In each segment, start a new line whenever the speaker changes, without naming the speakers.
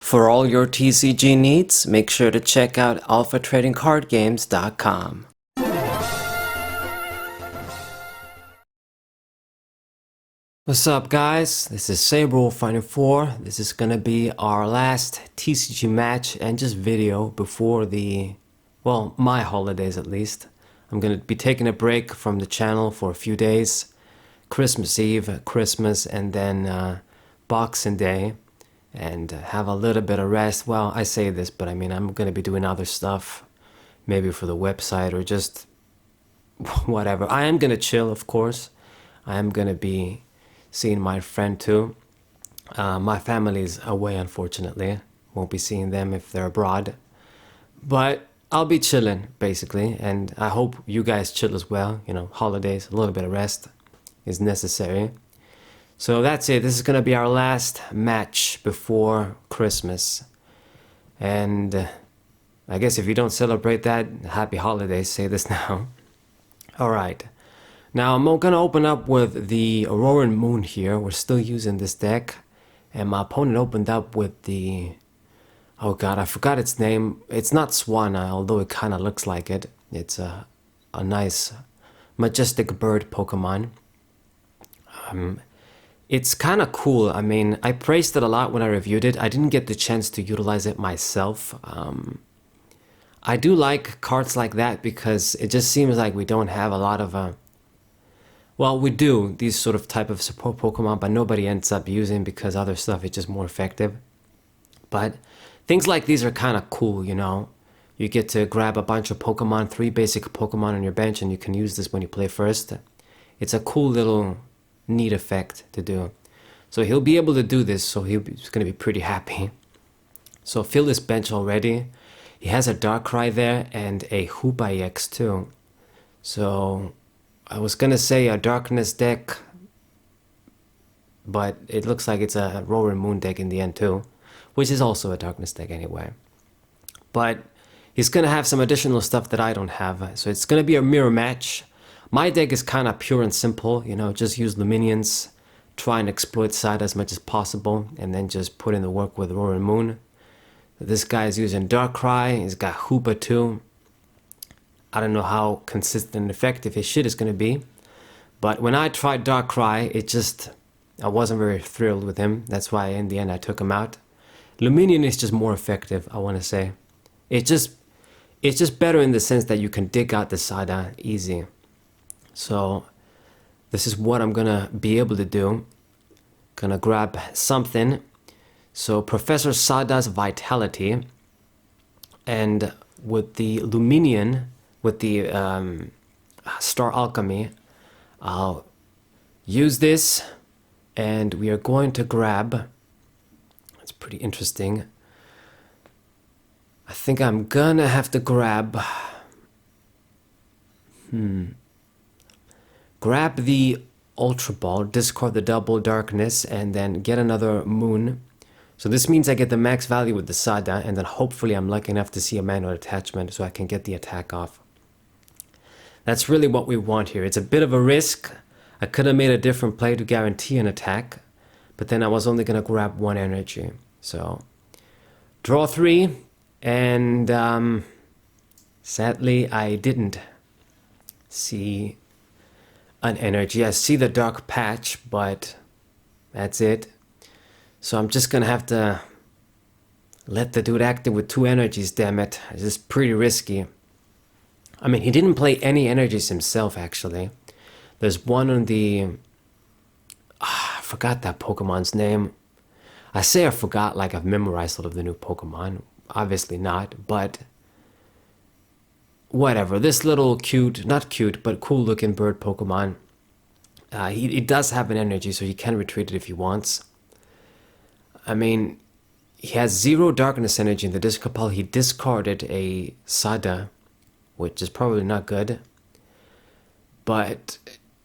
For all your TCG needs, make sure to check out alphatradingcardgames.com. What's up, guys? This is Saberwolf94. This is gonna be our last TCG match and just video before my holidays at least. I'm gonna be taking a break from the channel for a few days. Christmas Eve, Christmas, and then Boxing Day. And have a little bit of rest. Well, I say this, but I mean, I'm going to be doing other stuff, maybe for the website or just whatever. I am going to chill, of course. I am going to be seeing my friend too. My family's away, unfortunately. Won't be seeing them if they're abroad. But I'll be chilling, basically, and I hope you guys chill as well. You know, holidays, a little bit of rest is necessary. So that's it. This is going to be our last match before Christmas. And I guess if you don't celebrate that, happy holidays, say this now. Alright. Now I'm going to open up with the Auroran Moon here. We're still using this deck. And my opponent opened up with the... Oh god, I forgot its name. It's not Swana, although it kind of looks like it. It's a nice, majestic bird Pokemon. It's kind of cool. I mean, I praised it a lot when I reviewed it. I didn't get the chance to utilize it myself. I do like cards like that because it just seems like we don't have a lot of... Well, we do, these sort of type of support Pokemon, but nobody ends up using because other stuff is just more effective. But things like these are kind of cool, you know. You get to grab a bunch of Pokemon, 3 basic Pokemon on your bench, and you can use this when you play first. It's a cool little... neat effect to do. So he'll be able to do this, so he's going to be pretty happy. So fill his bench already. He has a Darkrai there and a Hoopa EX too. So I was going to say a Darkness deck, but it looks like it's a Auroran Moon deck in the end too, which is also a Darkness deck anyway. But he's going to have some additional stuff that I don't have. So it's going to be a mirror match. My deck is kind of pure and simple, you know, just use Luminions, try and exploit side as much as possible, and then just put in the work with Auroran Moon. This guy is using Darkrai, he's got Hoopa too. I don't know how consistent and effective his shit is going to be, but when I tried Darkrai, I wasn't very thrilled with him. That's why in the end I took him out. Luminion is just more effective, I want to say. It's just better in the sense that you can dig out the Sada easy. So this is what I'm gonna be able to do. Gonna grab something. So Professor Sada's Vitality, and with the Luminion, with the Star Alchemy, I'll use this, and we are going to grab... It's pretty interesting. I think I'm gonna have to grab... Grab the Ultra Ball, discard the double Darkness, and then get another Moon. So this means I get the max value with the Sada, and then hopefully I'm lucky enough to see a manual attachment so I can get the attack off. That's really what we want here. It's a bit of a risk. I could have made a different play to guarantee an attack, but then I was only going to grab 1 energy. So, draw 3, and sadly I didn't see... an energy. I see the dark patch, but that's it. So I'm just gonna have to let the dude active with 2 energies, damn it. It's just pretty risky. I mean, he didn't play any energies himself, actually. There's one on the... I forgot that Pokemon's name. I say I forgot like I've memorized all of the new Pokemon. Obviously not, but... whatever, this little cute, not cute, but cool looking bird Pokemon, he does have an energy, so he can retreat it if he wants. I mean, he has 0 darkness energy in the discard pile. He discarded a Sada, which is probably not good. But,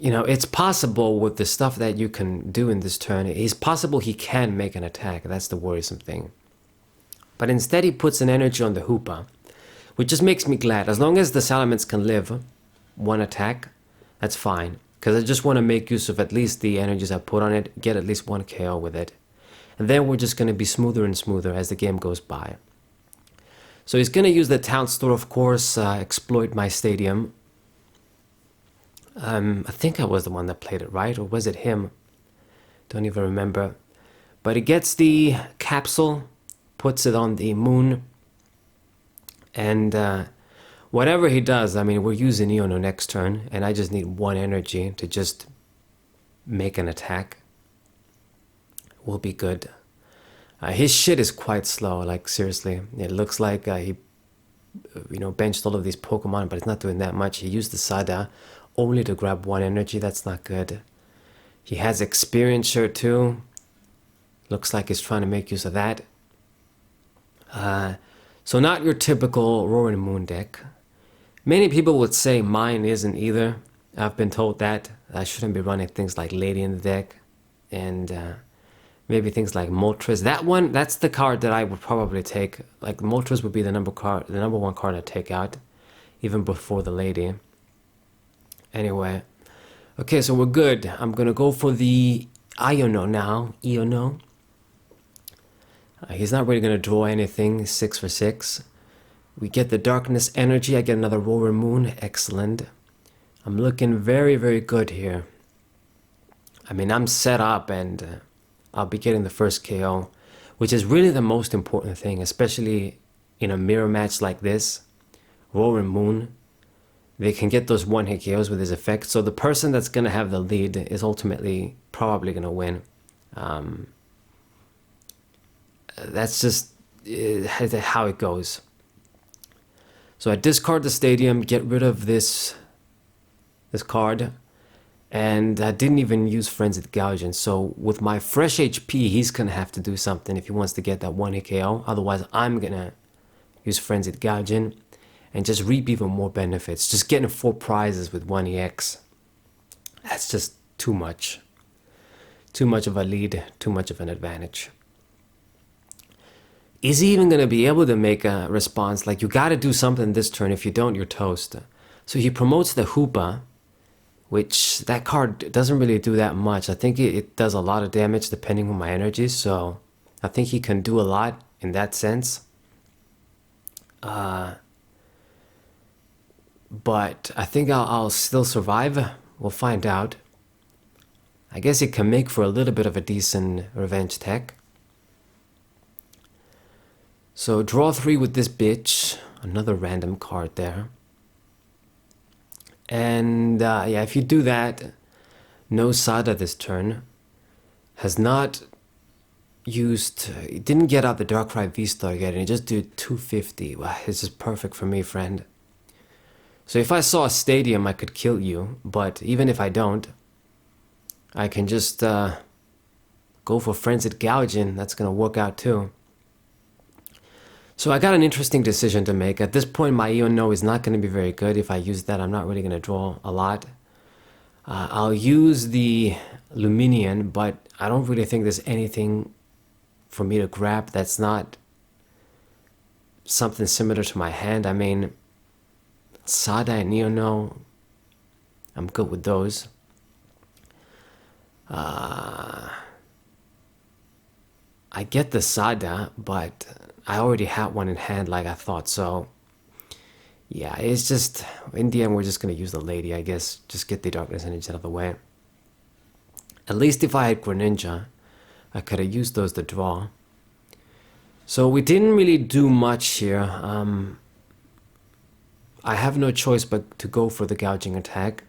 you know, it's possible with the stuff that you can do in this turn, it's possible he can make an attack. That's the worrisome thing. But instead he puts an energy on the Hoopa, which just makes me glad. As long as the Salamence can live 1 attack, that's fine. Because I just want to make use of at least the energies I put on it, get at least 1 KO with it. And then we're just going to be smoother and smoother as the game goes by. So he's going to use the town store, of course, exploit my stadium. I think I was the one that played it, right? Or was it him? Don't even remember. But he gets the capsule, puts it on the moon, and whatever he does, I mean, we're using Iono next turn, and I just need 1 energy to just make an attack. Will be good. His shit is quite slow, like seriously. It looks like he, benched all of these Pokemon, but it's not doing that much. He used the Sada only to grab 1 energy. That's not good. He has Experience Shirt too. Looks like he's trying to make use of that. So not your typical Roaring Moon deck. Many people would say mine isn't either. I've been told that I shouldn't be running things like Lady in the deck, and maybe things like Moltres. That's the card that I would probably take. Like Moltres would be the number 1 card I'd take out, even before the Lady. Anyway, okay, so we're good. I'm gonna go for the Iono now. Iono. He's not really gonna draw anything. 6 for 6. We get the Darkness Energy. I get another Roaring Moon. Excellent. I'm looking very, very good here. I mean, I'm set up, and I'll be getting the first KO, which is really the most important thing, especially in a mirror match like this. Roaring Moon, they can get those 1-hit KOs with his effect, so the person that's going to have the lead is ultimately probably going to win. That's just how it goes. So I discard the stadium, get rid of this card, and I didn't even use frenzied gouging. So with my fresh HP, he's gonna have to do something if he wants to get that 1-hit KO. Otherwise, I'm gonna use frenzied gouging and just reap even more benefits. Just getting 4 prizes with 1 EX. That's just too much. Too much of a lead, too much of an advantage. Is he even gonna be able to make a response? Like, you gotta do something this turn. If you don't, you're toast. So he promotes the Hoopa, which that card doesn't really do that much. I think it does a lot of damage depending on my energy, so I think he can do a lot in that sense. But I think I'll still survive. We'll find out. I guess it can make for a little bit of a decent revenge tech. So draw 3 with this bitch. Another random card there. And yeah, if you do that, no Sada this turn. Has not used, it didn't get out the Darkrai VSTAR yet, and it just did 250. Wow, this is perfect for me, friend. So if I saw a stadium, I could kill you, but even if I don't, I can just go for frenzied gouging. That's gonna work out too. So I got an interesting decision to make. At this point, my Iono is not going to be very good. If I use that, I'm not really going to draw a lot. I'll use the Luminion, but I don't really think there's anything for me to grab that's not something similar to my hand. I mean, Sada and Iono, I'm good with those. I get the Sada, but I already had one in hand like I thought, so yeah, it's just, in the end, we're just going to use the Lady, I guess. Just get the Darkness Energy out of the way. At least if I had Greninja, I could have used those to draw. So we didn't really do much here. I have no choice but to go for the gouging attack.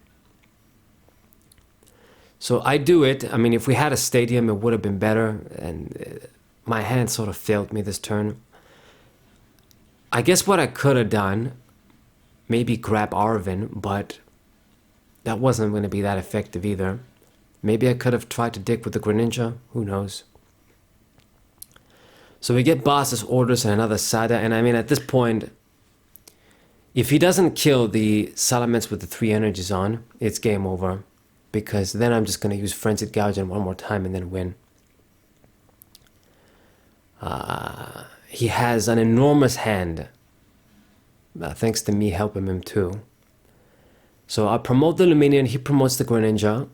So I do it. I mean, if we had a stadium, it would have been better, and my hand sort of failed me this turn. I guess what I could have done, maybe grab Arvin, but that wasn't going to be that effective either. Maybe I could have tried to dick with the Greninja, who knows. So we get Boss's orders and another Sada, and I mean, at this point, if he doesn't kill the Salamence with the 3 energies on, it's game over, because then I'm just going to use Frenzied Gouging one more time and then win. He has an enormous hand, thanks to me helping him too. So I promote the Luminion, he promotes the Greninja.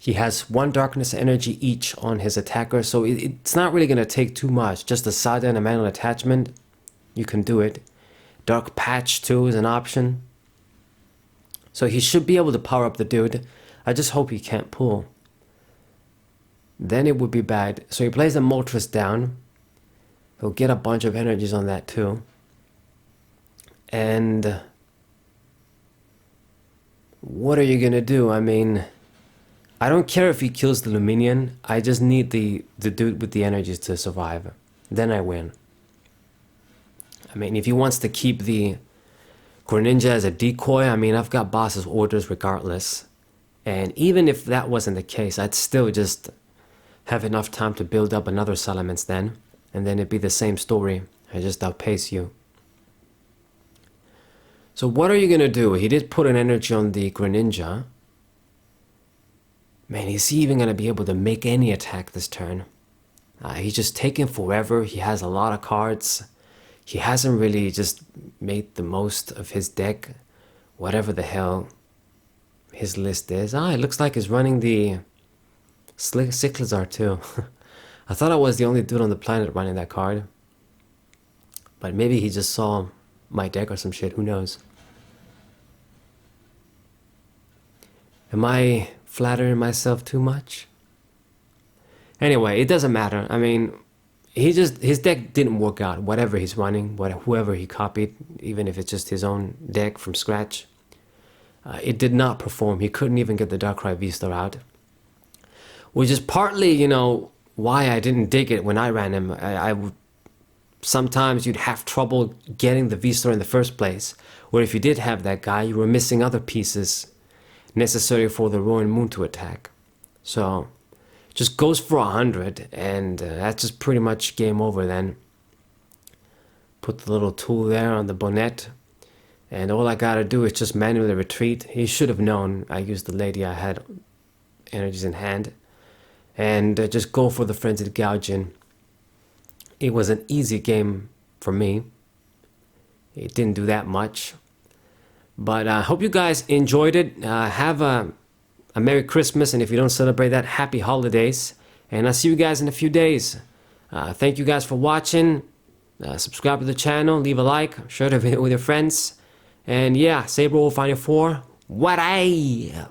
He has 1 darkness energy each on his attacker, so it's not really going to take too much. Just a Sada and a manual attachment, you can do it. Dark Patch too is an option. So he should be able to power up the dude. I just hope he can't pull. Then it would be bad. So he plays the Moltres down. He'll get a bunch of energies on that too. And what are you going to do? I mean, I don't care if he kills the Luminion. I just need the dude with the energies to survive. Then I win. I mean, if he wants to keep the Greninja as a decoy, I mean, I've got boss's orders regardless. And even if that wasn't the case, I'd still just have enough time to build up another Salamence then. And then it'd be the same story. I just outpace you. So what are you going to do? He did put an energy on the Greninja. Man, is he even going to be able to make any attack this turn? He's just taking forever. He has a lot of cards. He hasn't really just made the most of his deck. Whatever the hell his list is. It looks like he's running the Cyclizar too. I thought I was the only dude on the planet running that card. But maybe he just saw my deck or some shit. Who knows? Am I flattering myself too much? Anyway, it doesn't matter. I mean, his deck didn't work out. Whatever he's running, whoever he copied, even if it's just his own deck from scratch, it did not perform. He couldn't even get the Darkrai VSTAR out, which is partly, you know, why I didn't dig it when I ran him. Sometimes you'd have trouble getting the VSTAR in the first place, or if you did have that guy, you were missing other pieces necessary for the Roaring Moon to attack. So just goes for 100, and that's just pretty much game over then. Put the little tool there on the bonnet, and all I gotta do is just manually retreat. He should have known I used the lady I had energies in hand, and just go for the frenzied gouging. It was an easy game for me. It didn't do that much. But I hope you guys enjoyed it. Have a Merry Christmas, and if you don't celebrate that, Happy Holidays. And I'll see you guys in a few days. Thank you guys for watching. Subscribe to the channel, leave a like, share the video with your friends. And yeah, Saber will find you for what I